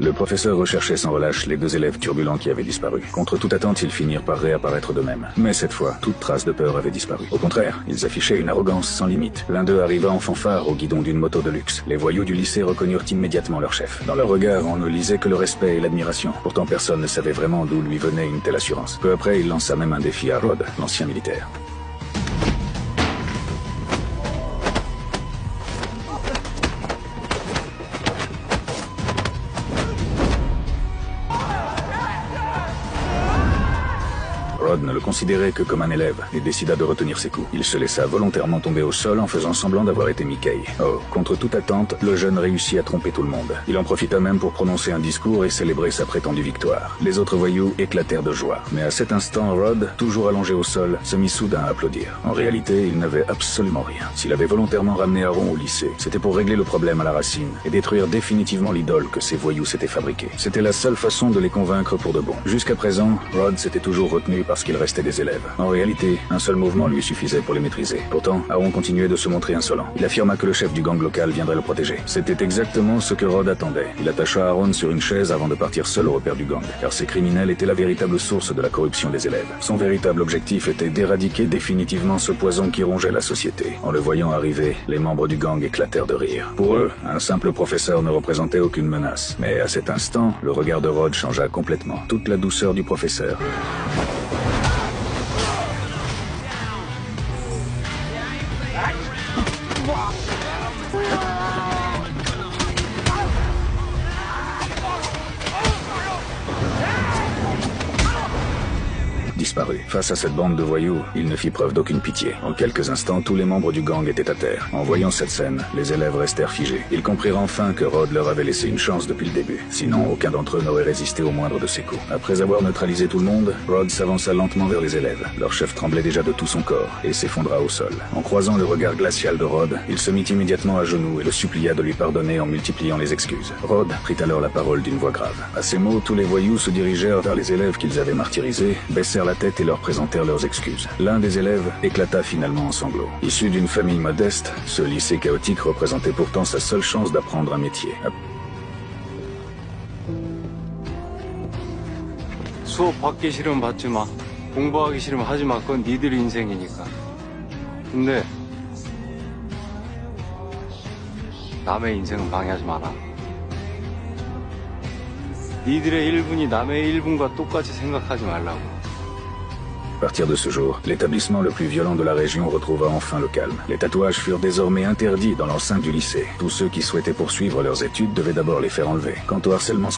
Le professeur recherchait sans relâche les deux élèves turbulents qui avaient disparu. Contre toute attente, ils finirent par réapparaître d'eux-mêmes. Mais cette fois, toute trace de peur avait disparu. Au contraire, ils affichaient une arrogance sans limite. L'un d'eux arriva en fanfare au guidon d'une moto de luxe. Les voyous du lycée reconnurent immédiatement leur chef. Dans leur regard, on ne lisait que le respect et l'admiration. Pourtant, personne ne savait vraiment d'où lui venait une telle assurance. Peu après, il lança même un défi à Rod, l'ancien militaire. Rod ne le considérait que comme un élève et décida de retenir ses coups. Il se laissa volontairement tomber au sol en faisant semblant d'avoir été Mickey. Oh, contre toute attente, le jeune réussit à tromper tout le monde. Il en profita même pour prononcer un discours et célébrer sa prétendue victoire. Les autres voyous éclatèrent de joie. Mais à cet instant, Rod, toujours allongé au sol, se mit soudain à applaudir. En réalité, il n'avait absolument rien. S'il avait volontairement ramené Aaron au lycée, c'était pour régler le problème à la racine et détruire définitivement l'idole que ces voyous s'étaient fabriquée. C'était la seule façon de les convaincre pour de bon. Jusqu'à présent, Rod s'était toujours retenu parce qu'il restait des élèves. En réalité, un seul mouvement lui suffisait pour les maîtriser. Pourtant, Aaron continuait de se montrer insolent. Il affirma que le chef du gang local viendrait le protéger. C'était exactement ce que Rod attendait. Il attacha Aaron sur une chaise avant de partir seul au repère du gang, car ces criminels étaient la véritable source de la corruption des élèves. Son véritable objectif était d'éradiquer définitivement ce poison qui rongeait la société. En le voyant arriver, les membres du gang éclatèrent de rire. Pour eux, un simple professeur ne représentait aucune menace. Mais à cet instant, le regard de Rod changea complètement. Toute la douceur du professeur disparut. Face à cette bande de voyous, il ne fit preuve d'aucune pitié. En quelques instants, tous les membres du gang étaient à terre. En voyant cette scène, les élèves restèrent figés. Ils comprirent enfin que Rod leur avait laissé une chance depuis le début. Sinon, aucun d'entre eux n'aurait résisté au moindre de ses coups. Après avoir neutralisé tout le monde, Rod s'avança lentement vers les élèves. Leur chef tremblait déjà de tout son corps et s'effondra au sol. En croisant le regard glacial de Rod, il se mit immédiatement à genoux et le supplia de lui pardonner en multipliant les excuses. Rod prit alors la parole d'une voix grave. À ces mots, tous les voyous se dirigèrent vers les élèves qu'ils avaient martyrisés, baissèrent la tête et leur présentèrent leurs excuses. L'un des élèves éclata finalement en sanglots. Issu d'une famille modeste, ce lycée chaotique représentait pourtant sa seule chance d'apprendre un métier. 수업 받기 싫으면 받지 마. 공부하기 싫으면 하지 마. 그건 니들 인생이니까. 근데 남의 인생은 방해하지 마라. 니들의 1분이 남의 1분과 똑같이 생각하지 말라고. À partir de ce jour, l'établissement le plus violent de la région retrouva enfin le calme. Les tatouages furent désormais interdits dans l'enceinte du lycée. Tous ceux qui souhaitaient poursuivre leurs études devaient d'abord les faire enlever. Quant au harcèlement